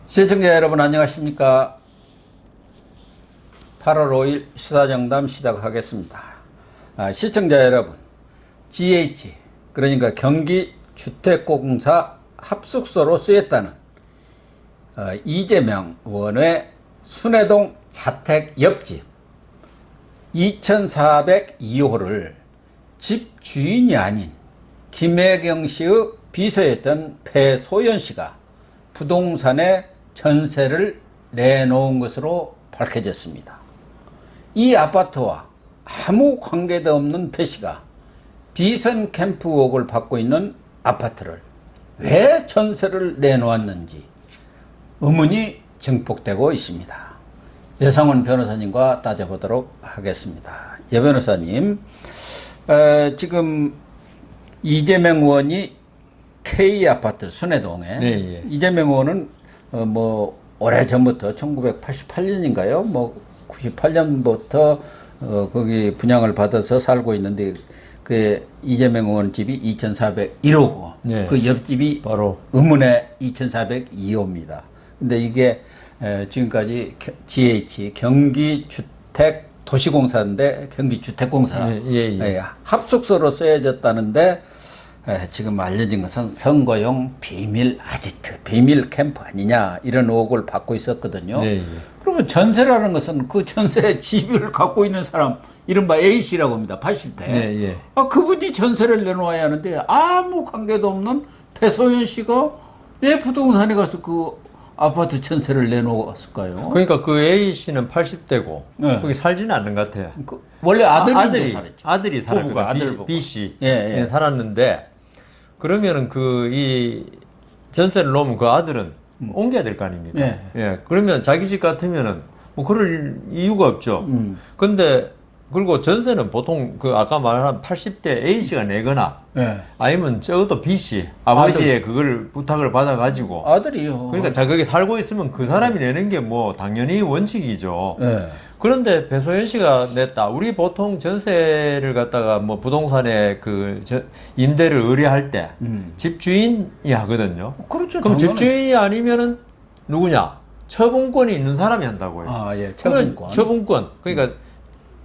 시청자 여러분 안녕하십니까. 8월 5일 시사정담 시작하겠습니다. 시청자 여러분, GH 그러니까 경기주택공사 합숙소로 쓰였다는 이재명 의원의 순회동 자택 옆집 2402호를 집 주인이 아닌 김혜경 씨의 비서였던 배소연 씨가 부동산에 전세를 내놓은 것으로 밝혀졌습니다. 이 아파트와 아무 관계도 없는 배 씨가 비선 캠프 의혹을 받고 있는 아파트를 왜 전세를 내놓았는지 의문이 증폭되고 있습니다. 여상훈 변호사님과 따져보도록 하겠습니다. 예 변호사님, 지금 이재명 의원이 K아파트 순회동에 네, 예. 이재명 의원은 오래전부터 1988년인가요? 98년부터 거기 분양을 받아서 살고 있는데 그 이재명 의원 집이 2401호고 네. 그 옆집이 바로 의문의 2402호입니다. 근데 이게 지금까지 GH 경기주택도시공사인데 경기주택공사 예. 합숙소로 쓰여졌다는데 지금 알려진 것은 선거용 비밀 아지트, 비밀 캠프 아니냐 이런 의혹을 받고 있었거든요. 네, 예. 그러면 전세라는 것은 그 전세 집을 갖고 있는 사람 이른바 A씨라고 합니다. 80대. 네, 예. 그분이 전세를 내놓아야 하는데 아무 관계도 없는 배소연 씨가 왜 부동산에 가서 그 아파트 전세를 내놓았을까요? 그러니까 그 A 씨는 80대고 네. 거기 살지는 않는 것 같아요. 원래 아들이 살았죠. 아들이 살았고 부부가 아들 부부. B 씨 예. 살았는데 그러면은 그 이 전세를 놓으면 그 아들은 옮겨야 될 거 아닙니까? 예. 그러면 자기 집 같으면은 뭐 그럴 이유가 없죠. 근데 그리고 전세는 보통 그 아까 말한 80대 A 씨가 내거나 예. 아니면 적어도 B 씨 아버지의 그걸 부탁을 받아가지고 아들이요. 그러니까 자 거기 살고 있으면 그 사람이 내는 게 뭐 당연히 원칙이죠. 예. 그런데 배소연 씨가 냈다. 우리 보통 전세를 갖다가 뭐 부동산에 그 임대를 의뢰할 때 집주인이 하거든요. 그렇죠. 그럼 당연히. 집주인이 아니면은 누구냐? 처분권이 있는 사람이 한다고요. 예. 그러면 처분권. 처분권. 그러니까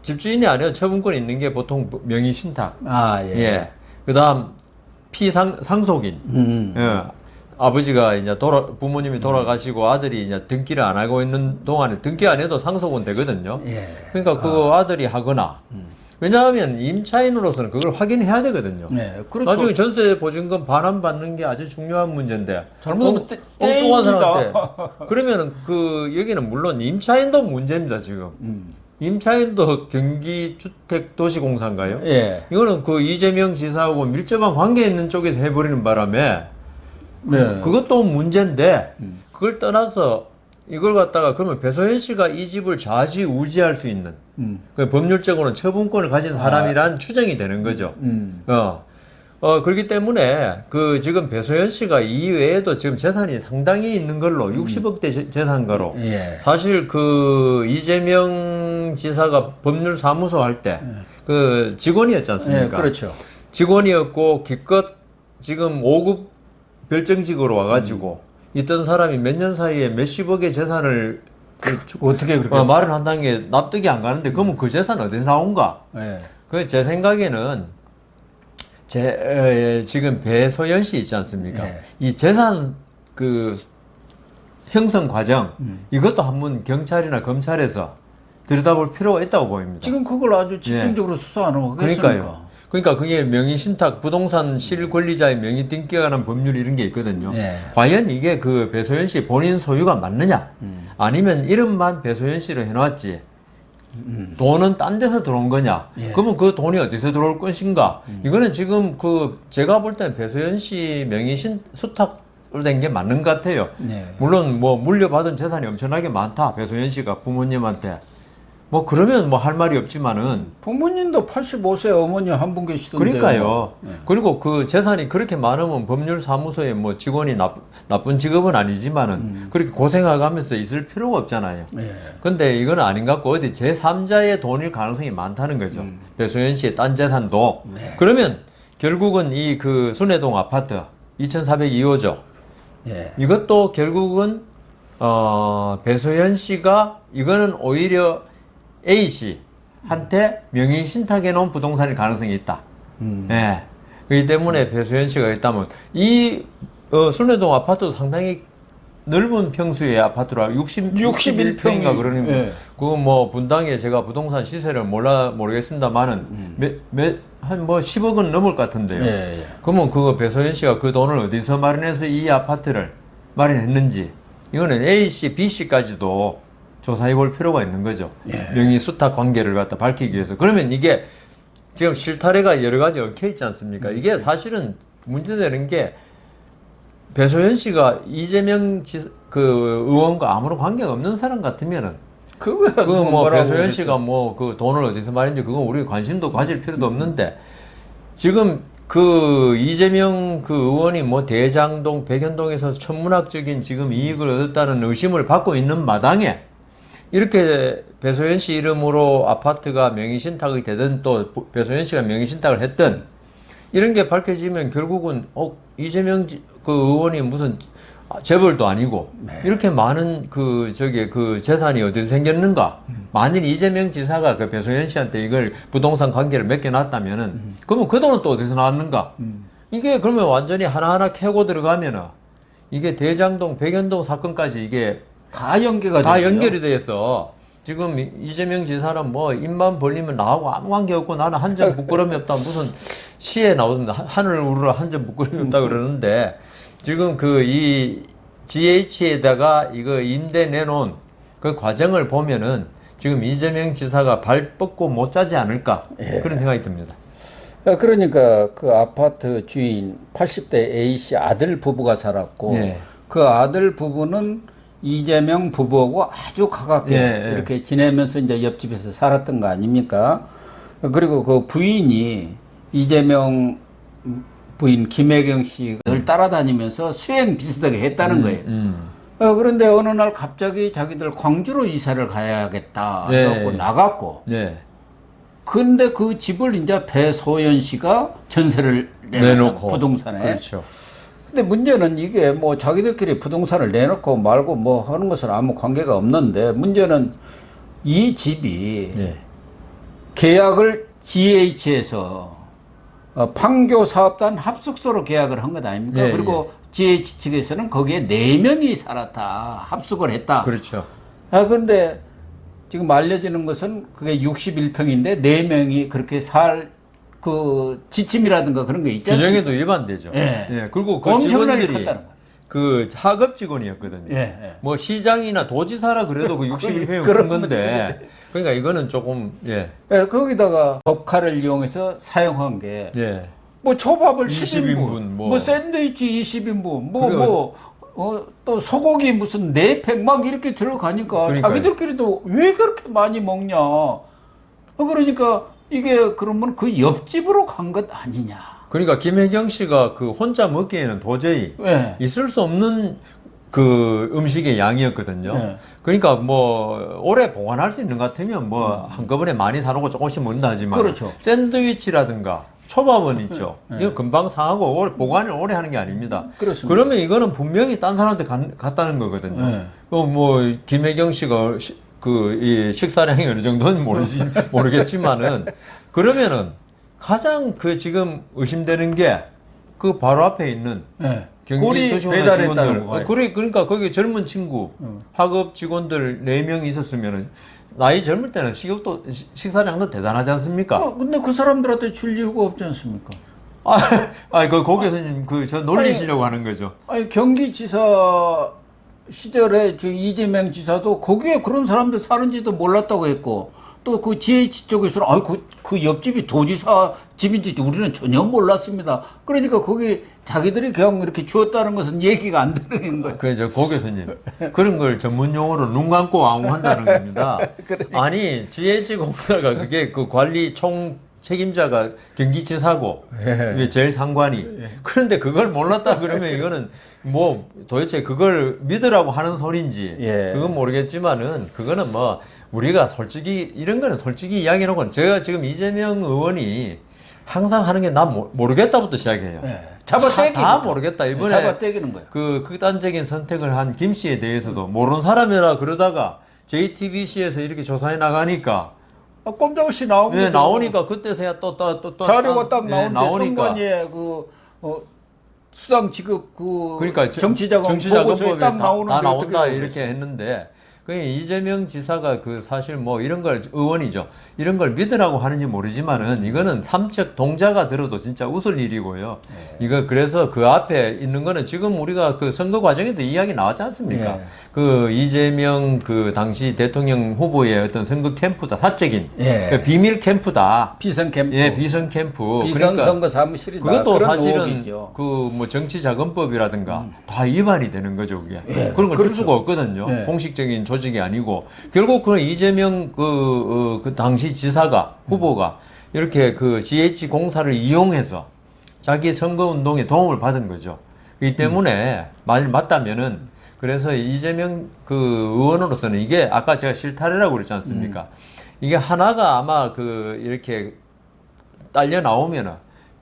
집주인이 아니라 처분권이 있는 게 보통 명의신탁. 예. 그다음 상속인. 예. 아버지가 이제 부모님이 돌아가시고 아들이 이제 등기를 안 하고 있는 동안에 등기 안 해도 상속은 되거든요. 예. 그러니까 그 아들이 하거나 왜냐하면 임차인으로서는 그걸 확인해야 되거든요. 네, 그렇죠. 나중에 전세 보증금 반환 받는 게 아주 중요한 문제인데 잘못하면 엉뚱한 사람한테 떼입니다. 그러면은 그 여기는 물론 임차인도 문제입니다 지금. 임차인도 경기주택도시공사인가요? 예. 이거는 그 이재명 지사하고 밀접한 관계 있는 쪽에서 해버리는 바람에 네. 그것도 문제인데 그걸 떠나서 이걸 갖다가 그러면 배소연 씨가 이 집을 좌지우지할 수 있는 그 법률적으로는 처분권을 가진 사람이란 추정이 되는 거죠. 그렇기 때문에 그 지금 배소연 씨가 이 외에도 지금 재산이 상당히 있는 걸로 60억대 재산가로 예. 사실 그 이재명 지사가 법률사무소 할 때 그 직원이었지 않습니까? 예, 그렇죠. 직원이었고 기껏 지금 5급 별정직으로 와가지고 있던 사람이 몇 년 사이에 몇십억의 재산을 어떻게 그렇게? 말을 한다는 게 납득이 안 가는데 그러면 그 재산 어디서 나온가? 예. 그 제 생각에는 지금 배소연 씨 있지 않습니까? 네. 이 재산 그 형성 과정 이것도 한번 경찰이나 검찰에서 들여다볼 필요가 있다고 보입니다. 지금 그걸 아주 집중적으로 수사 안 하고 그러니까요. 계십니까? 그러니까 그게 명의신탁, 부동산 실권리자의 명의 등기에 관한 법률 이런 게 있거든요. 예. 과연 이게 그 배소연 씨 본인 소유가 맞느냐? 아니면 이름만 배소연 씨로 해놨지 돈은 딴 데서 들어온 거냐? 예. 그러면 그 돈이 어디서 들어올 것인가? 이거는 지금 그 제가 볼 때는 배소연 씨 명의신 수탁으로 된 게 맞는 것 같아요. 예. 물론 뭐 물려받은 재산이 엄청나게 많다. 배소연 씨가 부모님한테. 뭐 그러면 뭐 할 말이 없지만은 부모님도 85세 어머니 한 분 계시던데요. 그러니까요. 그리고 그 재산이 그렇게 많으면 법률사무소에 뭐 직원이 나쁜 직업은 아니지만은 그렇게 고생하면서 있을 필요가 없잖아요. 예. 근데 이건 아닌 것 같고 어디 제3자의 돈일 가능성이 많다는 거죠. 배소연 씨의 딴 재산도. 네. 그러면 결국은 이 그 순회동 아파트 2402호죠. 예. 이것도 결국은 배소연 씨가 이거는 오히려 A 씨한테 명의 신탁해 놓은 부동산일 가능성이 있다. 예. 그렇기 때문에 배소연 씨가 있다면 이 순례동 아파트도 상당히 넓은 평수의 아파트라 61평인가 그러는 예. 그거 뭐 분당에 제가 부동산 시세를 모르겠습니다만은 한 뭐 10억은 넘을 것 같은데요. 예, 예. 그러면 그거 배소연 씨가 그 돈을 어디서 마련해서 이 아파트를 마련했는지 이거는 A 씨, B 씨까지도 조사해 볼 필요가 있는 거죠. 예. 명의 수탁 관계를 갖다 밝히기 위해서. 그러면 이게 지금 실타래가 여러 가지 얽혀 있지 않습니까? 이게 사실은 문제되는 게 배소연 씨가 이재명 그 의원과 아무런 관계가 없는 사람 같으면은 뭐 배소연 씨가 뭐 그 돈을 어디서 말인지 그건 우리 관심도 가질 필요도 없는데 지금 그 이재명 그 의원이 뭐 대장동, 백현동에서 천문학적인 지금 이익을 얻었다는 의심을 받고 있는 마당에 이렇게 배소연 씨 이름으로 아파트가 명의신탁이 되든 또 배소연 씨가 명의신탁을 했든 이런 게 밝혀지면 결국은 이재명 그 의원이 무슨 재벌도 아니고 이렇게 많은 그 재산이 어디서 생겼는가? 만일 이재명 지사가 그 배소연 씨한테 이걸 부동산 관계를 맡겨놨다면은 그러면 그 돈은 또 어디서 나왔는가? 이게 그러면 완전히 하나하나 캐고 들어가면은 이게 대장동, 백현동 사건까지 이게 다 연계가 다 되죠. 연결이 돼서 지금 이재명 지사는 뭐 입만 벌리면 나하고 아무 관계 없고 나는 한 점 부끄러움이 없다 무슨 시에 나오는데 하늘 우러러 한 점 부끄러움이 없다 그러는데 지금 그 이 GH에다가 이거 임대 내놓은 그 과정을 보면은 지금 이재명 지사가 발 뻗고 못 자지 않을까 그런 생각이 듭니다. 그러니까 그 아파트 주인 80대 A 씨 아들 부부가 살았고 예. 그 아들 부부는 이재명 부부하고 아주 가깝게 예, 예. 이렇게 지내면서 이제 옆집에서 살았던 거 아닙니까? 그리고 그 부인이 이재명 부인 김혜경 씨를 따라다니면서 수행 비슷하게 했다는 거예요. 그런데 어느 날 갑자기 자기들 광주로 이사를 가야겠다 예, 하고 예. 나갔고 네. 근데 그 집을 이제 배소연 씨가 전세를 내놓고 부동산에. 그렇죠. 근데 문제는 이게 뭐 자기들끼리 부동산을 내놓고 말고 뭐 하는 것은 아무 관계가 없는데 문제는 이 집이 네. 계약을 GH에서 판교사업단 합숙소로 계약을 한 것 아닙니까? 예, 그리고 GH 측에서는 거기에 4명이 살았다. 합숙을 했다. 그렇죠. 그런데 지금 알려지는 것은 그게 61평인데 4명이 그렇게 살 그 지침이라든가 그런 게 있지 않습니까? 규정에도 위반되죠. 예. 예. 그리고 그 엄청나게 직원들이 컸다는 거예요. 그 하급 직원이었거든요. 예, 예. 뭐 시장이나 도지사라 그래도 그 61평이 큰 건데. 그러니까 이거는 조금 예. 거기다가 법카를 이용해서 사용한 게 예. 뭐 초밥을 20인분, 10인분, 뭐. 샌드위치 20인분, 그게 또 소고기 무슨 4팩 막 이렇게 들어가니까 그러니까요. 자기들끼리도 왜 그렇게 많이 먹냐. 그러니까 이게 그러면 그 옆집으로 간 것 아니냐. 그러니까 김혜경 씨가 그 혼자 먹기에는 도저히 예. 있을 수 없는 그 음식의 양이었거든요. 네. 그러니까 뭐 오래 보관할 수 있는 것 같으면 뭐 한꺼번에 많이 사놓고 조금씩 먹는다 하지만 그렇죠. 샌드위치라든가 초밥은 있죠. 이거 금방 상하고 보관을 오래 하는 게 아닙니다. 그렇습니다. 그러면 이거는 분명히 딴 사람한테 갔다는 거거든요. 네. 뭐 김혜경 씨가 이 식사량이 어느 정도는 모르겠지만은 그러면은 가장 그 지금 의심되는 게 그 바로 앞에 있는 예. 경기 꼴이 도시공사 배달했다는 직원들. 거예요. 그러니까 거기 젊은 친구, 하급 직원들 4명이 있었으면은 나이 젊을 때는 식사량도 대단하지 않습니까? 근데 그 사람들한테 줄 이유가 없지 않습니까? 고 교수님 저 놀리시려고 하는 거죠. 아니 경기지사 시절에 이재명 지사도 거기에 그런 사람들 사는지도 몰랐다고 했고 또 그 GH 쪽에서는 그 옆집이 도지사 집인지 우리는 전혀 몰랐습니다. 그러니까 거기 자기들이 그냥 이렇게 주었다는 것은 얘기가 안 되는 거예요. 고 교수님 그런 걸 전문 용어로 눈 감고 아웅한다는 겁니다. 그러니까. 아니 GH 공사가 그게 그 관리 총 책임자가 경기지사고 이게 제일 상관이 그런데 그걸 몰랐다 그러면 이거는 뭐 도대체 그걸 믿으라고 하는 소린지 그건 모르겠지만은 그거는 뭐 우리가 솔직히 이런 거는 솔직히 이야기해놓고 제가 지금 이재명 의원이 항상 하는 게 난 모르겠다부터 시작해요. 잡아떼기 다 모르겠다. 이번에 잡아떼기는 거야. 그 극단적인 선택을 한 김 씨에 대해서도 모르는 사람이라 그러다가 JTBC에서 이렇게 조사해 나가니까 꼼짝없이 나오고 네, 나오니까 그때서야 또 자료가 딱 나오는데 나오니까 선관위에 수당 지급 그러니까 정치자금 보고서에 딱 나오는데 다 나온다 어떻게 이렇게 했는데 그 이재명 지사가 그 사실 뭐 이런 걸 의원이죠. 이런 걸 믿으라고 하는지 모르지만은 이거는 삼척 동자가 들어도 진짜 웃을 일이고요. 이거 그래서 그 앞에 있는 거는 지금 우리가 그 선거 과정에도 이야기 나왔지 않습니까? 그 이재명 그 당시 대통령 후보의 어떤 선거 캠프다, 사적인 그 비밀 캠프다. 비선 캠프. 예, 비선 캠프. 비선 선거 사무실이다. 그것도 그런 사실은 의혹이죠. 그 뭐 정치자금법이라든가 다 위반이 되는 거죠, 그게. 그런 걸 그렇죠. 줄 수가 없거든요. 공식적인 조직이 아니고 결국 그 이재명 그 당시 지사가 후보가 이렇게 그 GH 공사를 이용해서 자기 선거 운동에 도움을 받은 거죠. 이 때문에 만일 맞다면은 그래서 이재명 그 의원으로서는 이게 아까 제가 실타래라고 그랬지 않습니까? 이게 하나가 아마 그 이렇게 딸려 나오면은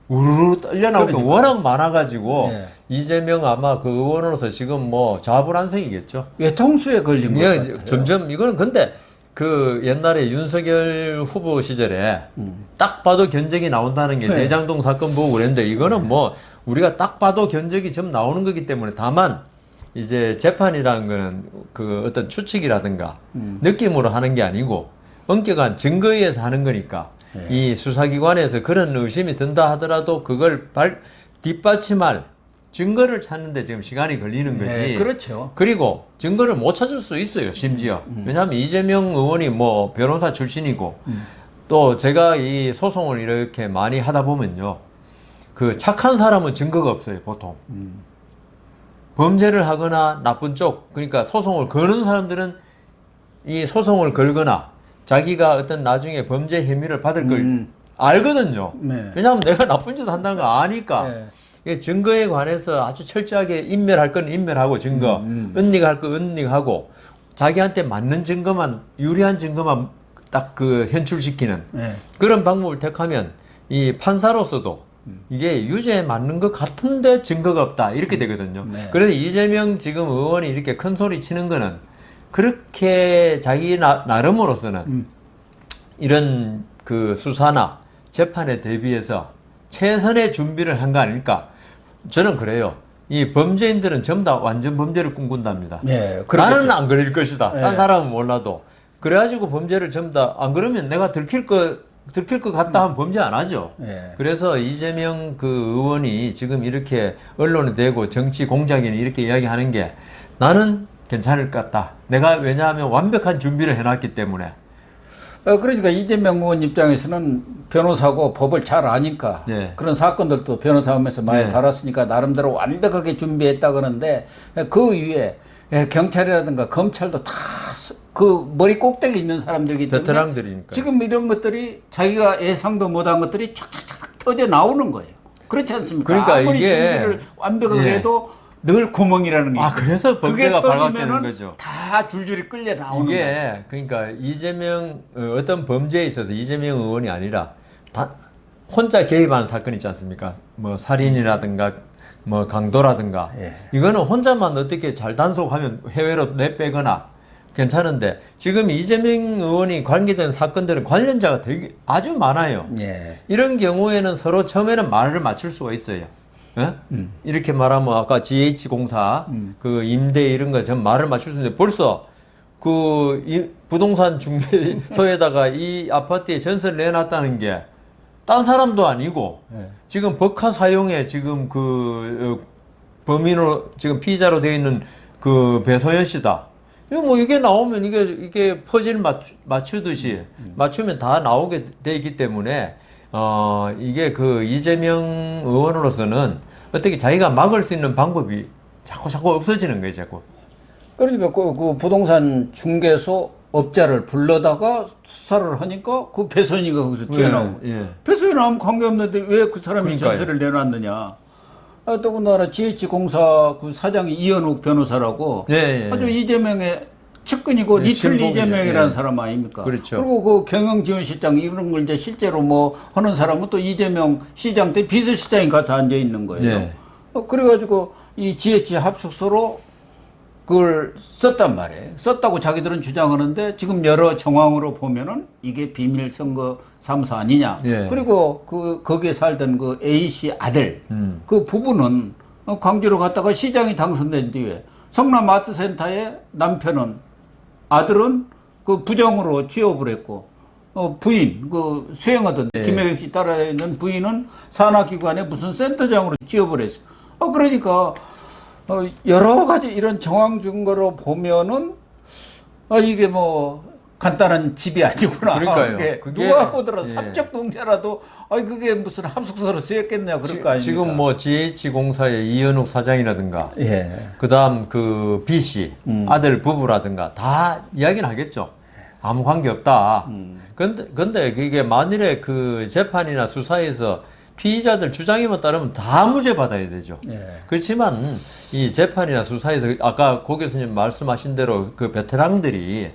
우르르 딸려 나올 게 워낙 많아가지고 이재명 아마 그 의원으로서 지금 뭐 자불안성이겠죠. 외통수에 걸린 것 같아요. 점점 이거는 근데 그 옛날에 윤석열 후보 시절에 딱 봐도 견적이 나온다는 게 대장동 사건 보고 그랬는데 이거는 뭐 우리가 딱 봐도 견적이 좀 나오는 거기 때문에 다만 이제 재판이라는 거는 그 어떤 추측이라든가 느낌으로 하는 게 아니고 엄격한 증거에 의해서 하는 거니까 이 수사기관에서 그런 의심이 든다 하더라도 그걸 뒷받침할 증거를 찾는데 지금 시간이 걸리는 거지. 그렇죠. 그리고 증거를 못 찾을 수 있어요, 심지어. 왜냐하면 이재명 의원이 뭐 변호사 출신이고 또 제가 이 소송을 이렇게 많이 하다 보면요. 그 착한 사람은 증거가 없어요, 보통. 범죄를 하거나 나쁜 쪽, 그러니까 소송을 거는 사람들은 이 소송을 걸거나 자기가 어떤 나중에 범죄 혐의를 받을 걸 알거든요. 왜냐하면 내가 나쁜 짓 한다는 거 아니까. 이게 증거에 관해서 아주 철저하게 인멸할 건 인멸하고 증거, 은닉할 건 은닉하고 자기한테 맞는 증거만, 유리한 증거만 딱 그 현출시키는 그런 방법을 택하면 이 판사로서도 이게 유죄에 맞는 것 같은데 증거가 없다 이렇게 되거든요. 그래서 이재명 지금 의원이 이렇게 큰 소리 치는 거는 그렇게 자기 나름으로서는 이런 그 수사나 재판에 대비해서 최선의 준비를 한 거 아닐까? 저는 그래요. 이 범죄인들은 전부 다 완전 범죄를 꿈꾼답니다. 나는 안 그럴 것이다. 딴 사람은 몰라도. 그래가지고 범죄를 전부 다, 안 그러면 내가 들킬 것 같다 하면 범죄 안 하죠. 그래서 이재명 그 의원이 지금 이렇게 언론에 대고 정치 공작이니 이렇게 이야기하는 게 나는 괜찮을 것 같다. 내가 왜냐하면 완벽한 준비를 해놨기 때문에. 그러니까 이재명 의원 입장에서는 변호사고 법을 잘 아니까 그런 사건들도 변호사 하면서 많이 다뤘으니까 나름대로 완벽하게 준비했다 그러는데 그 위에 경찰이라든가 검찰도 다 그 머리 꼭대기 있는 사람들이기 때문에 베테랑들이니까. 지금 이런 것들이 자기가 예상도 못한 것들이 촥촥촥 터져 나오는 거예요. 그렇지 않습니까? 그러니까 아무리 이게 준비를 완벽하게 해도 늘 구멍이라는 게 있어요. 그래서 범죄가 발각되는 거죠. 다 줄줄이 끌려 나오는 거예요. 이게 그러니까 이재명 어떤 범죄에 있어서 이재명 의원이 아니라 혼자 개입하는 사건 있지 않습니까? 뭐 살인이라든가 뭐 강도라든가 이거는 혼자만 어떻게 잘 단속하면 해외로 내빼거나 괜찮은데 지금 이재명 의원이 관계된 사건들은 관련자가 되게 아주 많아요. 이런 경우에는 서로 처음에는 말을 맞출 수가 있어요. 이렇게 말하면 아까 GH공사 그 임대 이런 거 전 말을 맞출 수 있는데 벌써 그 부동산 중개소에다가 이 아파트에 전세를 내놨다는 게 딴 사람도 아니고 지금 법카 사용에 지금 그 범인으로 지금 피의자로 되어 있는 그 배소연 씨다. 이게 나오면 이게 퍼즐 맞추듯이 맞추면 다 나오게 돼 있기 때문에 이게 그 이재명 의원으로서는 어떻게 자기가 막을 수 있는 방법이 자꾸 없어지는 거예요, 자꾸. 그러니까 그 부동산 중개소 업자를 불러다가 수사를 하니까 그 배선이가 거기서 튀어나오고 배선이 나오면 관계없는데 왜 그 사람이 전세를 내놨느냐. 더군다나 GH공사 그 사장이 이현욱 변호사라고 아주 이재명의 측근이고 네, 리틀 신복이죠. 이재명이라는 예. 사람 아닙니까? 그렇죠. 그리고 그 경영지원실장 이런 걸 이제 실제로 뭐 하는 사람은 또 이재명 시장 때 비서실장이 가서 앉아 있는 거예요. 예. 그래가지고 이 GH 합숙소로 그걸 썼단 말이에요. 썼다고 자기들은 주장하는데 지금 여러 정황으로 보면은 이게 비밀 선거 사무소 아니냐. 예. 그리고 거기에 살던 그 A 씨 아들 그 부부는 광주로 갔다가 시장이 당선된 뒤에 성남 아트센터의 남편은 아들은 그 부장으로 취업을 했고 부인 그 수행하던 예. 김혜경 씨 따라 있는 부인은 산하기관의 무슨 센터장으로 취업을 했어. 그러니까 여러 가지 이런 정황 증거로 보면은 이게 뭐 간단한 집이 아니구나. 그러니까요. 그게 누가 보더라도 예. 사적 동자라도 그게 무슨 합숙소로 쓰였겠냐 그럴 거 아닙니까? 지금 뭐 GH공사의 이현욱 사장이라든가 예. 그다음 그 B 씨 아들 부부라든가 다 이야기는 하겠죠. 아무 관계 없다. 근데 그게 만일에 그 재판이나 수사에서 피의자들 주장에만 따르면 다 무죄 받아야 되죠. 예. 그렇지만 이 재판이나 수사에서 아까 고 교수님 말씀하신 대로 그 베테랑들이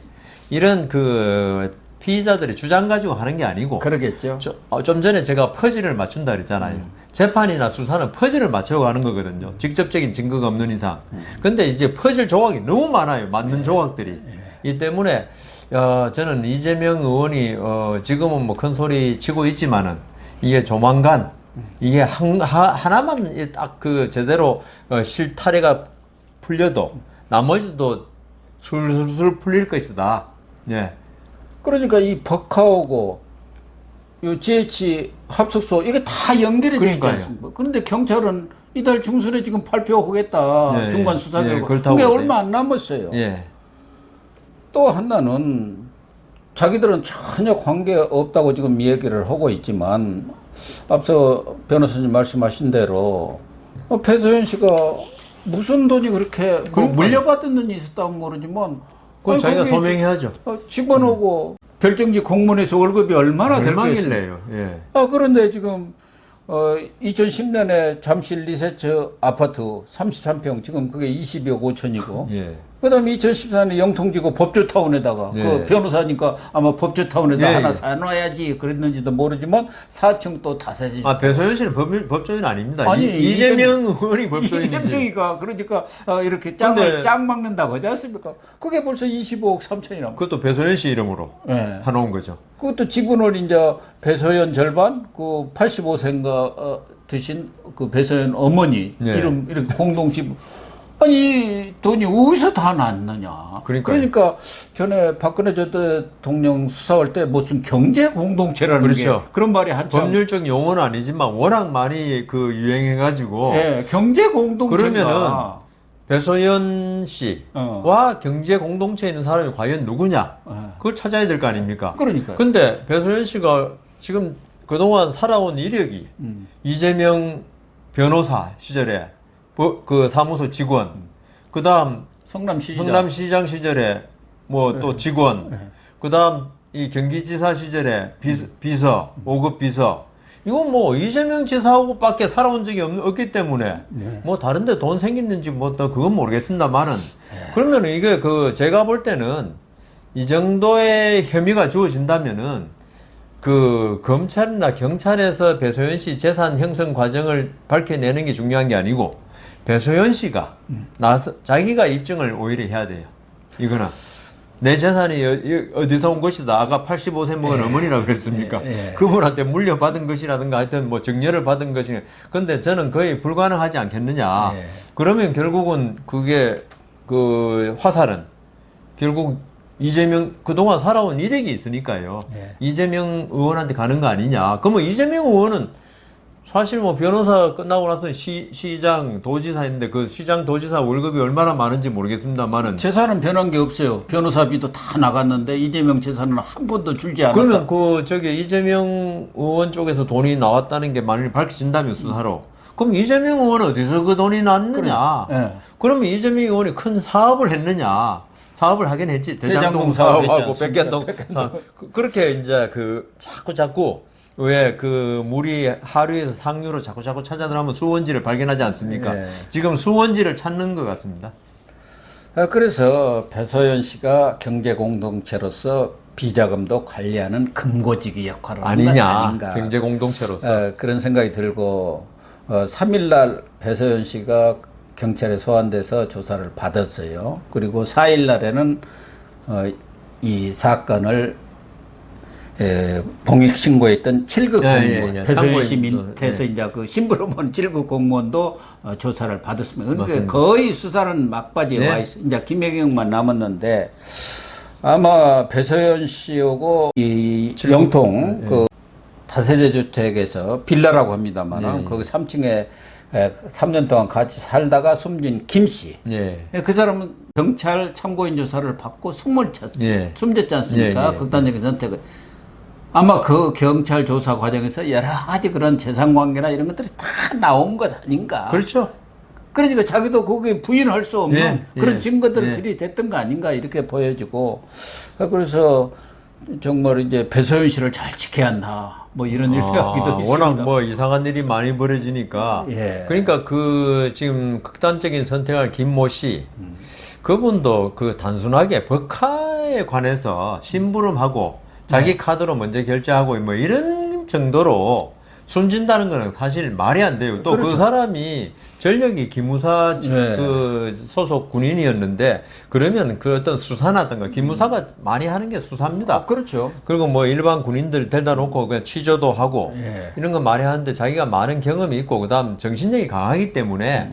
이런 그 피의자들이 주장 가지고 하는 게 아니고 그러겠죠. 좀 전에 제가 퍼즐을 맞춘다 그랬잖아요. 재판이나 수사는 퍼즐을 맞춰 가는 거거든요. 직접적인 증거가 없는 이상. 근데 이제 퍼즐 조각이 너무 많아요. 맞는 조각들이. 이 때문에 저는 이재명 의원이 지금은 뭐 큰 소리 치고 있지만은 이게 조만간 이게 하나만 딱 그 제대로 실타래가 풀려도 나머지도 술술 풀릴 것이다. 예. 그러니까 이 버카오고 요 GH 합숙소 이게 다 연결이 되어 있지 그러니까요. 않습니까? 그런데 경찰은 이달 중순에 지금 발표하겠다. 네, 중간 수사 네, 결과. 그렇다고 그게 그래요. 얼마 안 남았어요. 예. 또 하나는 자기들은 전혀 관계 없다고 지금 얘기를 하고 있지만 앞서 변호사님 말씀하신 대로 배소연 씨가 무슨 돈이 그렇게 뭐 물려받은 돈이 있었다면 모르지만 그건 자기가 거기 소명해야죠. 집어넣고 별정지 공무원에서 월급이 얼마나 될 거겠어요. 얼마길래요? 예. 그런데 지금 2010년에 잠실 리세츠 아파트 33평 지금 그게 20억 5천이고 예. 그다음에 2014년에 영통지구 법조타운에다가 예. 그 변호사니까 아마 법조타운에다 예, 하나 예. 사놔야지 그랬는지도 모르지만 4층 또 다세지. 배소연 씨는 법조인 아닙니다. 아니, 이재명 의원이 법조인이지. 이재명이가 그러니까 이렇게 근데- 짱 막는다고 하지 않습니까? 그게 벌써 25억 3천이나. 그것도 배소연 씨 이름으로 예. 해놓은 거죠. 그것도 지분을 이제 배소연 절반, 그 85세인가 드신 그 배소연 어머니 네. 이름 이렇게 공동 지분. 아니 이 돈이 어디서 다 났느냐. 그러니까요. 그러니까 전에 박근혜 전 대통령 수사할 때 무슨 경제 공동체라는 그렇죠. 게 그런 말이 한참. 법률적 용어는 아니지만 워낙 많이 그 유행해가지고 예, 경제 공동체가. 그러면은 배소연 씨와 경제 공동체에 있는 사람이 과연 누구냐? 그걸 찾아야 될 거 아닙니까? 그러니까요. 근데 배소연 씨가 지금 그동안 살아온 이력이 이재명 변호사 시절에 그 사무소 직원, 그다음 성남시장. 성남시장 시절에 뭐 또 직원, 그다음 이 경기지사 시절에 비서, 5급 비서. 이건 뭐 이재명 지사하고밖에 살아온 적이 없기 때문에 뭐 다른데 돈 생겼는지 뭐 또 그건 모르겠습니다만은 그러면 이게 그 제가 볼 때는 이 정도의 혐의가 주어진다면은 그 검찰이나 경찰에서 배소연 씨 재산 형성 과정을 밝혀내는 게 중요한 게 아니고 배소연 씨가 자기가 입증을 오히려 해야 돼요. 이거는 내 재산이 어디서 온 것이다. 아까 85세 먹은 어머니라고 그랬습니까? 그분한테 물려받은 것이라든가 하여튼 뭐 증여를 받은 것이. 근데 저는 거의 불가능하지 않겠느냐. 그러면 결국은 그게 그 화살은 결국 이재명 그동안 살아온 이력이 있으니까요. 이재명 의원한테 가는 거 아니냐. 그러면 이재명 의원은 사실 뭐 변호사 끝나고 나서 시장 도지사인데 그 시장 도지사 월급이 얼마나 많은지 모르겠습니다만은 재산은 변한 게 없어요. 변호사비도 다 나갔는데 이재명 재산은 한 번도 줄지 않았다. 그러면 그 저기 이재명 의원 쪽에서 돈이 나왔다는 게 만일 밝혀진다면 수사로 그럼 이재명 의원은 어디서 그 돈이 났느냐? 그러면 이재명 의원이 큰 사업을 했느냐? 사업을 하긴 했지. 대장동 사업하고 백현동 사업. 그렇게 이제 그 자꾸 왜 그 물이 하류에서 상류로 자꾸 찾아 들어가면 수원지를 발견하지 않습니까? 지금 수원지를 찾는 것 같습니다. 그래서 배소연 씨가 경제 공동체로서 비자금도 관리하는 금고지기 역할을 하는 건 아니냐. 아닌가. 경제 공동체로서. 그런 생각이 들고 3일날 배소연 씨가 경찰에 소환돼서 조사를 받았어요. 그리고 4일날에는 이 사건을 봉익 신고했던 7급 공무원, 배소연 씨 밑에서 이제 그 심부름원 7급 공무원도 조사를 받았습니다. 그러니까 맞습니다. 거의 수사는 막바지에 와 있어. 이제 김혜경만 남았는데 아마 배소연 씨하고 이 영통 그 다세대 주택에서 빌라라고 합니다만 거기 3층에 3년 동안 같이 살다가 숨진 김 씨. 그 사람은 경찰 참고인 조사를 받고 숨을 찼습니다. 숨졌지 않습니까? 극단적인 선택을. 아마 그 경찰 조사 과정에서 여러 가지 그런 재산 관계나 이런 것들이 다 나온 것 아닌가. 그렇죠. 그러니까 자기도 거기에 부인할 수 없는 그런 증거들을 들이댔던 거 아닌가 이렇게 보여지고. 그래서 정말 이제 배소연 씨를 잘 지켜야 한다. 뭐 이런 이야기도 있습니다. 워낙 뭐 이상한 일이 많이 벌어지니까. 그러니까 그 지금 극단적인 선택할 김모 씨, 그분도 그 단순하게 법카에 관해서 심부름하고 자기 카드로 먼저 결제하고 뭐 이런 정도로 숨진다는 거는 사실 말이 안 돼요. 또 그 사람이 전력이 기무사 그 소속 군인이었는데 그러면 그 어떤 수사나든가 기무사가 많이 하는 게 수사입니다. 그렇죠. 그리고 뭐 일반 군인들 데려다 놓고 그냥 취조도 하고 이런 거 많이 하는데 자기가 많은 경험이 있고 그다음 정신력이 강하기 때문에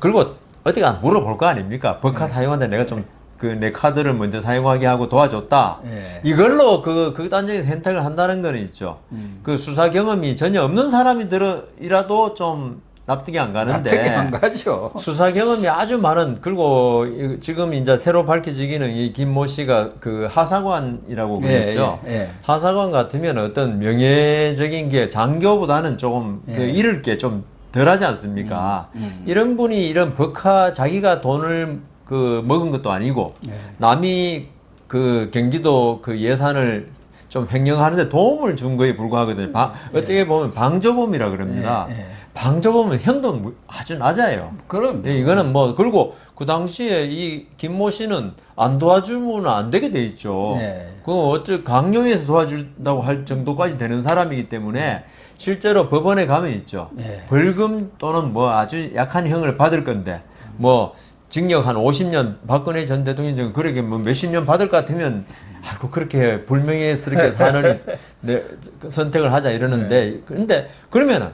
그리고 어디가 물어볼 거 아닙니까? 법카 사용하는데 내가 좀 그 내 카드를 먼저 사용하게 하고 도와줬다. 이걸로 그 극단적인 선택을 한다는 거는 있죠. 그 수사 경험이 전혀 없는 사람이라도 좀 납득이 안 가는데. 납득이 안 가죠. 수사 경험이 아주 많은, 그리고 지금 이제 새로 밝혀지기는 이 김모 씨가 그 하사관이라고 그랬죠. 하사관 같으면 어떤 명예적인 게 장교보다는 조금 그 잃을 게 좀 덜하지 않습니까? 이런 분이 이런 법카 자기가 돈을 그 먹은 것도 아니고 남이 그 경기도 그 예산을 좀 횡령하는데 도움을 준 거에 불과하거든요. 어떻게 보면 방조범이라 그럽니다. 방조범은 형도 아주 낮아요. 그럼 이거는 뭐 그리고 그 당시에 이 김모 씨는 안 도와주면 안 되게 돼 있죠. 그 어째 강요해서 도와준다고 할 정도까지 되는 사람이기 때문에 실제로 법원에 가면 있죠. 벌금 또는 뭐 아주 약한 형을 받을 건데 뭐 징역 한 50년 박근혜 전 대통령이 그렇게 뭐 몇십 년 받을 것 같으면 아이고 그렇게 불명예스럽게 사는 선택을 하자 이러는데 그런데 그러면은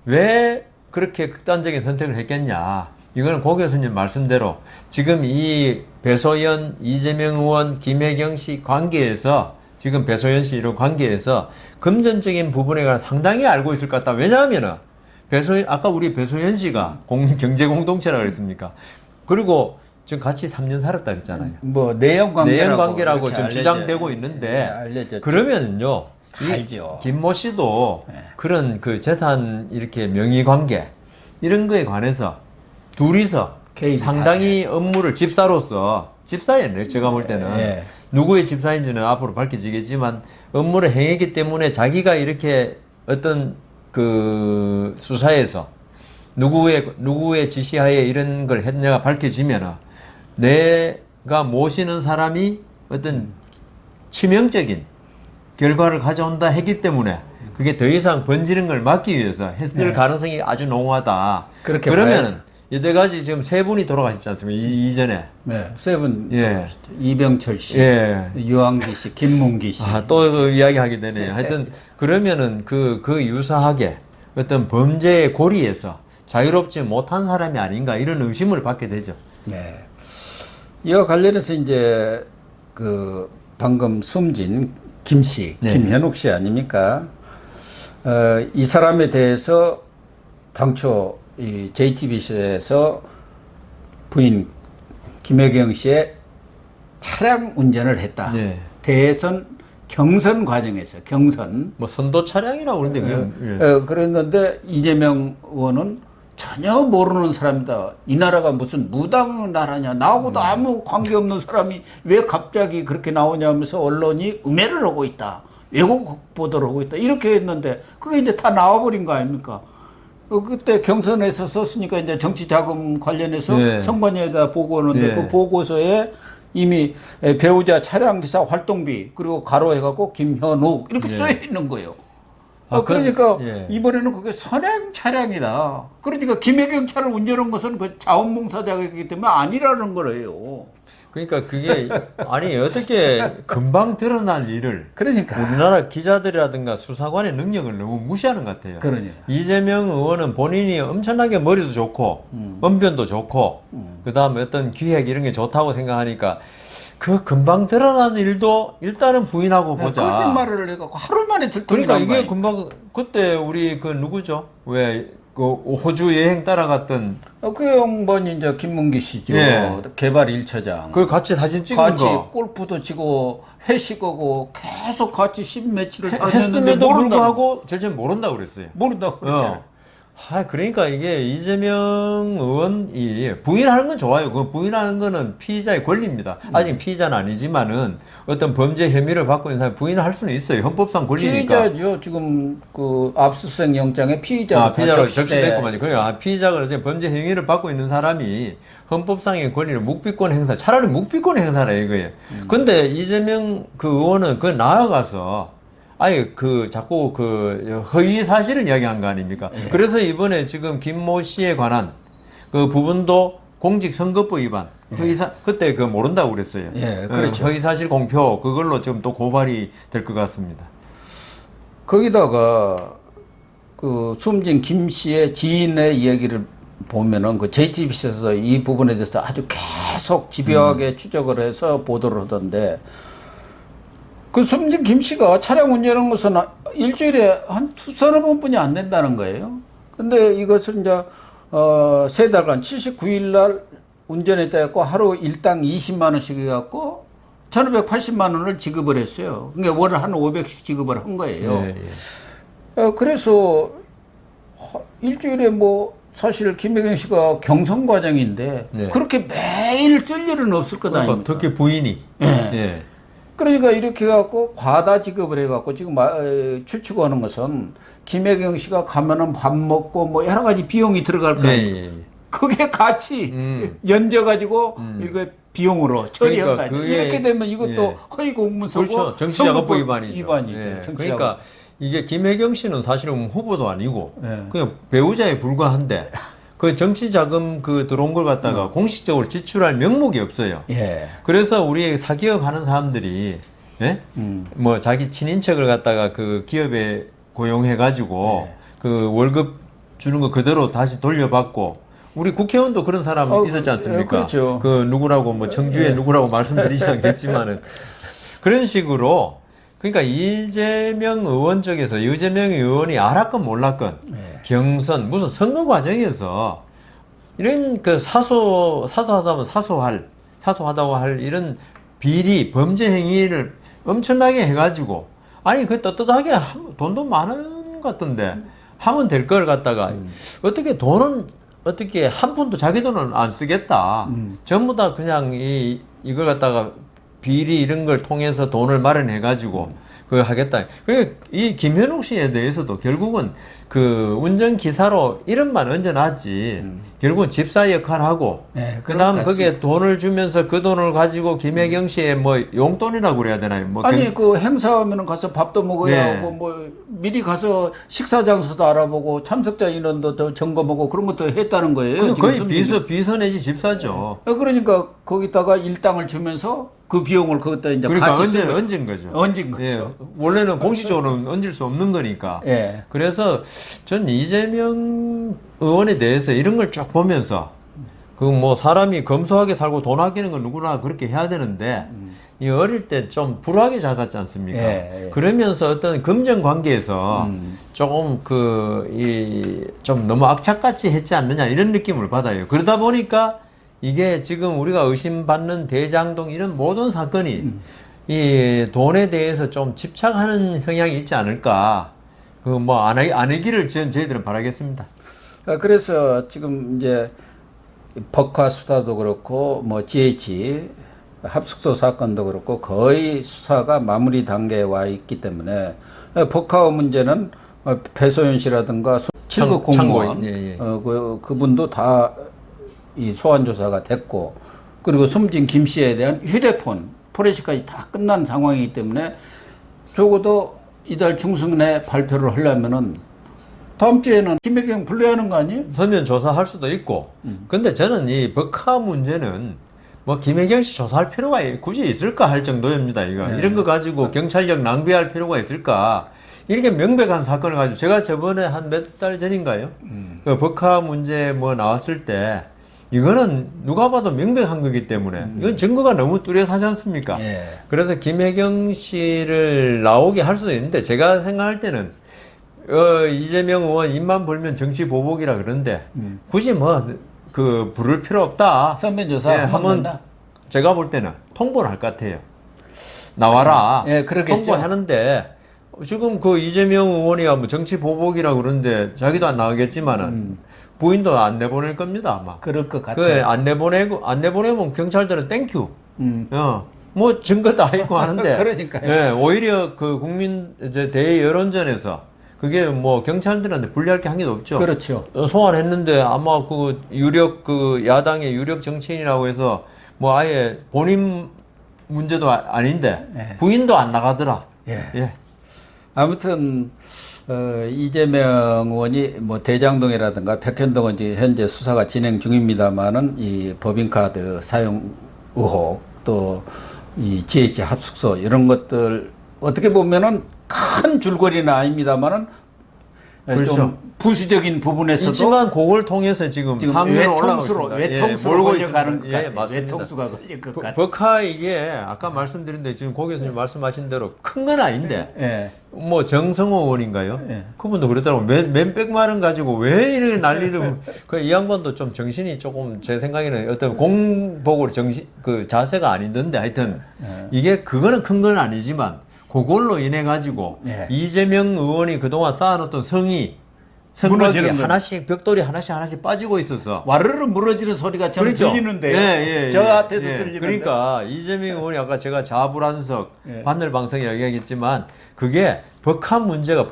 왜 그렇게 극단적인 선택을 했겠냐? 이거는 고 교수님 말씀대로 지금 이 배소연, 이재명 의원, 김혜경 씨 관계에서 지금 배소연 씨 이런 관계에서 금전적인 부분에 관해 상당히 알고 있을 것 같다. 왜냐하면은 아까 우리 배소연 씨가 경제 공동체라고 그랬습니까? 그리고 지금 같이 3년 살았다 그랬잖아요. 뭐 내연 관계라고 지금 주장되고 있는데 그러면은요. 알죠. 김모 씨도 그런 그 재산 이렇게 명의 관계 이런 거에 관해서 둘이서 상당히 업무를 집사였네요. 제가 볼 때는 누구의 집사인지는 앞으로 밝혀지겠지만 업무를 행했기 때문에 자기가 이렇게 어떤 그 수사에서 누구의 지시하에 이런 걸 했냐가 밝혀지면 내가 모시는 사람이 어떤 치명적인 결과를 가져온다 했기 때문에 그게 더 이상 번지는 걸 막기 위해서 했을 가능성이 아주 농후하다. 그러면은 여태까지 지금 세 분이 돌아가셨지 않습니까? 이전에. 세 분. 이병철 씨, 유한기 씨, 김문기 씨. 또 이야기하게 되네요. 하여튼 그러면은 그 유사하게 어떤 범죄의 고리에서 자유롭지 못한 사람이 아닌가 이런 의심을 받게 되죠. 이와 관련해서 이제 그 방금 숨진 김 씨, 김현욱 씨 아닙니까? 이 사람에 대해서 당초 이 JTBC에서 부인 김혜경 씨의 차량 운전을 했다. 대선 경선 과정에서 뭐 선도 차량이라고 그러는데 그랬는데 이재명 의원은 전혀 모르는 사람이다. 이 나라가 무슨 무당 나라냐. 나하고도 아무 관계없는 사람이 왜 갑자기 그렇게 나오냐 하면서 언론이 음해를 하고 있다. 왜곡 보도를 하고 있다. 이렇게 했는데 그게 이제 다 나와버린 거 아닙니까? 그때 경선에서 썼으니까 이제 정치 자금 관련해서 예. 선관위에다 보고하는데 예. 그 보고서에 이미 배우자 차량기사 활동비 그리고 가로해갖고 김현욱 이렇게 예. 써 있는 거예요. 아, 그러니까 예. 이번에는 그게 선행 차량이다. 그러니까 김해경 차를 운전한 것은 그 자원봉사자이기 때문에 아니라는 거예요. 그러니까 그게 아니 어떻게 금방 드러난 일을 그러니까. 우리나라 기자들이라든가 수사관의 능력을 너무 무시하는 것 같아요. 그러니까. 이재명 의원은 본인이 엄청나게 머리도 좋고 언변도 좋고 그다음에 어떤 기획 이런 게 좋다고 생각하니까 그 금방 드러난 일도 일단은 부인하고 보자. 거짓말을 해갖고 하루 만에 들통이 그러니까 난 이게 거예요. 금방 그때 우리 그 누구죠? 왜 그 호주 여행 따라갔던 그 양반이 이제 김문기 씨죠. 예. 개발 1처장. 그 같이 사진 찍은 같이 거 골프도 치고 회식하고 계속 같이 10며칠을 다녔는데 했음에도 모른다. 불구하고 절대 모른다고 그랬어요. 모른다고 그랬잖아요. 그러니까 이게 이재명 의원이 부인하는 건 좋아요. 그 부인하는 거는 피의자의 권리입니다. 아직 피의자는 아니지만은 어떤 범죄 혐의를 받고 있는 사람이 부인을 할 수는 있어요. 헌법상 권리니까. 피의자죠. 지금 그 압수수색 영장에 피의자로 피의자로 적시돼. 적시됐구만요. 그러니까 피의자가 이제 범죄 행위를 받고 있는 사람이 헌법상의 권리를 묵비권 행사, 차라리 묵비권 행사라 이거예요. 근데 이재명 그 의원은 그 나아가서 아예 그 자꾸 그 허위 사실을 이야기한 거 아닙니까? 그래서 이번에 지금 김모 씨에 관한 그 부분도 공직선거법 위반 그때 그 모른다고 그랬어요. 예, 그렇죠. 허위 사실 공표 그걸로 지금 또 고발이 될 것 같습니다. 거기다가 그 숨진 김 씨의 지인의 이야기를 보면은 그 JTBC에서 이 부분에 대해서 아주 계속 집요하게 추적을 해서 보도를 하던데 그 숨진 김 씨가 차량 운전하는 것은 일주일에 한 두서너 번뿐이 안 된다는 거예요. 근데 이것을 이제 세 달간 79일 날 운전했다 했고 하루 일당 20만 원씩 해갖고 1,580만 원을 지급을 했어요. 그러니까 월 한 500씩 지급을 한 거예요. 예, 예. 그래서 일주일에 뭐 사실 김혜경 씨가 경선 과정인데 네. 그렇게 매일 쓸 일은 없을 것 그러니까 아닙니까? 특히 부인이. 예. 예. 그러니까 이렇게 해갖고 과다 지급을 해갖고 지금 추측하는 것은 김혜경 씨가 가면은 밥 먹고 뭐 여러 가지 비용이 들어갈 거예요. 예, 예. 그게 같이 연져가지고 이거 비용으로 처리한 그러니까 거 아니에요. 그게- 이렇게 되면 이것도 예. 허위 공문서고 그렇죠. 정치자금법 위반이죠. 위반이죠. 예. 정치자금. 그러니까 이게 김혜경 씨는 사실은 후보도 아니고 예. 그냥 배우자에 불과한데 그 정치자금 그 들어온 걸 갖다가 공식적으로 지출할 명목이 없어요. 예. 그래서 우리 사기업 하는 사람들이 예? 뭐 자기 친인척을 갖다가 그 기업에 고용해 가지고 그 월급 주는 거 그대로 다시 돌려받고 우리 국회의원도 그런 사람 있었지 않습니까? 그렇죠. 그 누구라고 뭐 청주에 누구라고 말씀드리지 않겠지만은 그런 식으로 그러니까 이재명 의원 쪽에서 이재명 의원이 알았건 몰랐건 경선 무슨 선거 과정에서 이런 그 사소하다고 할 이런 비리 범죄 행위를 엄청나게 해가지고 아니 그 떳떳하게 돈도 많은 것 같던데 하면 될 걸 갖다가 어떻게 돈은 어떻게 한 푼도 자기 돈은 안 쓰겠다 전부 다 그냥 이걸 갖다가 비리 이런 걸 통해서 돈을 마련해가지고 그걸 하겠다. 이 김현욱 씨에 대해서도 결국은 그 운전기사로 이름만 얹어놨지 결국은 집사 역할하고 네, 그 다음 그럴 것 거기에 돈을 주면서 그 돈을 가지고 김혜경 씨의 뭐 용돈이라고 그래야 되나요? 뭐 아니 그 행사하면은 가서 밥도 먹어야 네. 하고 뭐 미리 가서 식사 장소도 알아보고 참석자 인원도 더 점검하고 그런 것도 했다는 거예요. 지금 거의 숨기는. 비서 내지 집사죠. 그러니까 거기다가 일당을 주면서 그 비용을 거기다 이제 그러니까 같이 쓰고 얹은 거죠. 얹은 거죠. 예, 원래는 공식적으로는 얹을 수 없는 거니까. 예. 그래서 전 이재명 의원에 대해서 이런 걸 쭉 보면서 그 뭐 사람이 검소하게 살고 돈 아끼는 건 누구나 그렇게 해야 되는데 이 어릴 때 좀 불하게 자랐지 않습니까? 예, 예. 그러면서 어떤 금전 관계에서 조금 좀 너무 악착같이 했지 않느냐 이런 느낌을 받아요. 그러다 보니까 이게 지금 우리가 의심받는 대장동 이런 모든 사건이 이 돈에 대해서 좀 집착하는 성향이 있지 않을까. 그 뭐 안 하기를 저희들은 바라겠습니다. 그래서 지금 이제 법화 수사도 그렇고 뭐 GH 합숙소 사건도 그렇고 거의 수사가 마무리 단계에 와 있기 때문에 법화 문제는 배소연 씨라든가 7급 공무원, 예, 예. 그분도 다 이 소환 조사가 됐고, 그리고 숨진 김 씨에 대한 휴대폰 포렌식까지 다 끝난 상황이기 때문에 적어도 이달 중순에 발표를 하려면은 다음 주에는 김혜경 불러야 하는 거 아니에요? 서면 조사할 수도 있고. 근데 저는 이 법카 문제는 뭐 김혜경 씨 조사할 필요가 굳이 있을까 할 정도입니다. 이거 이런 거 가지고 경찰력 낭비할 필요가 있을까? 이렇게 명백한 사건을 가지고 제가 저번에 한 몇 달 전인가요? 그 법카 문제 뭐 나왔을 때 이거는 누가 봐도 명백한 거기 때문에 이건 증거가 너무 뚜렷하지 않습니까? 예. 그래서 김혜경 씨를 나오게 할 수도 있는데 제가 생각할 때는 이재명 의원 입만 벌면 정치 보복이라 그러는데 굳이 뭐 그 부를 필요 없다. 서면 조사 예, 한번 한번 제가 볼 때는 통보를 할 것 같아요. 나와라. 예, 그러겠죠. 통보하는데 지금 그 이재명 의원이 뭐 정치 보복이라 그러는데 자기도 안 나가겠지만은 부인도 안 내보낼 겁니다 아마. 그럴 것 그 같아요. 안 내보내면 경찰들은 땡큐. 뭐 증거 다 있고 하는데. 그러니까요. 예, 오히려 그 국민 이제 대여론전에서 그게 뭐 경찰들한테 불리할 게 한 개도 없죠. 그렇죠. 소환했는데 아마 그 유력 그 야당의 유력 정치인이라고 해서 뭐 아예 본인 문제도 아닌데 예. 부인도 안 나가더라. 예. 예. 아무튼 이재명 의원이 뭐 대장동이라든가 백현동은 이제 현재 수사가 진행 중입니다만은 이 법인카드 사용 의혹 또 이 GH 합숙소 이런 것들 어떻게 보면은 큰 줄거리는 아닙니다만은 그렇죠. 좀 부수적인 부분에서도 있지만 그걸 통해서 지금 3년 올라가고 있습니다. 외통수로 몰고 걸려가는 것 있습니다. 예, 같아요. 맞습니다. 외통수가 걸릴 것 같아요. 법카 이게 아까 말씀드린 데 지금 고 교수님 말씀하신 대로 큰 건 아닌데 예. 뭐 정성호 의원인가요? 예. 그분도 그러더라고. 몇백만 원 가지고 왜 이렇게 난리를 그 이 양반도 좀 정신이 조금 제 생각에는 어떤 공복으로 정신 그 자세가 아니던데 하여튼 이게 그거는 큰 건 아니지만 그걸로 인해 가지고 예. 이재명 의원이 그동안 쌓아놓던 성곽이 무너지는 거. 하나씩 벽돌이 하나씩 빠지고 있어서 와르르 무너지는 소리가 저는 그렇죠. 들리는데요. 예, 저한테도 예. 들리는데. 그러니까 이재명 의원이 아까 제가 자불안석 예. 바늘방석 이야기하겠지만 그게 법한 문제로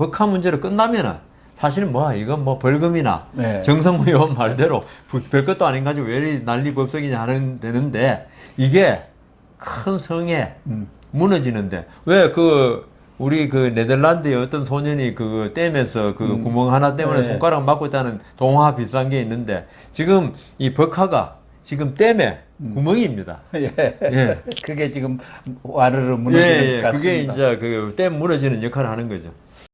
끝나면은 사실은 뭐 이건 뭐 벌금이나 네. 정성무 의원 말대로 별것도 아닌 가지고 왜 이리 난리 법석이냐 하는 되는데 이게 큰 성에 무너지는데 왜 우리 그 네덜란드의 어떤 소년이 그 댐에서 그 구멍 하나 때문에 네. 손가락 맞고 있다는 동화 비슷한 게 있는데 지금 이 벅하가 지금 댐에 구멍입니다. 예. 예. 그게 지금 와르르 무너지는 것 같습니다. 그게 이제 그 댐 무너지는 역할을 하는 거죠.